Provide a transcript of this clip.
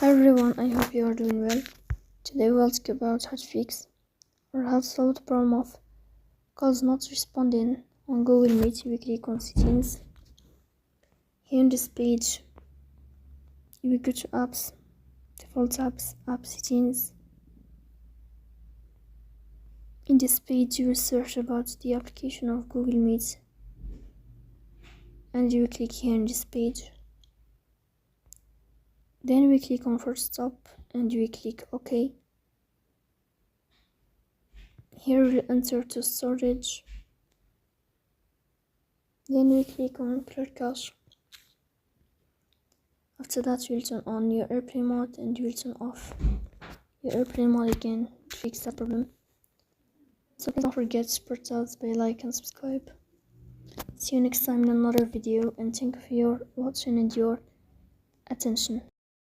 Hi everyone, I hope you are doing well. Today we'll talk about how to fix or how to solve the problem of calls not responding on Google Meet. You will click on settings. Here in this page, you will go to apps, default apps, app settings. In this page, you will search about the application of Google Meet and you will click here in this page. Then we click on First Stop and we click OK. Here we'll enter to storage. Then we click on Clear Cache. After that, you'll turn on your airplane mode and you'll turn off your airplane mode again to fix the problem. So please don't forget to support us by like and subscribe. See you next time in another video, and thank you for your watching and your attention.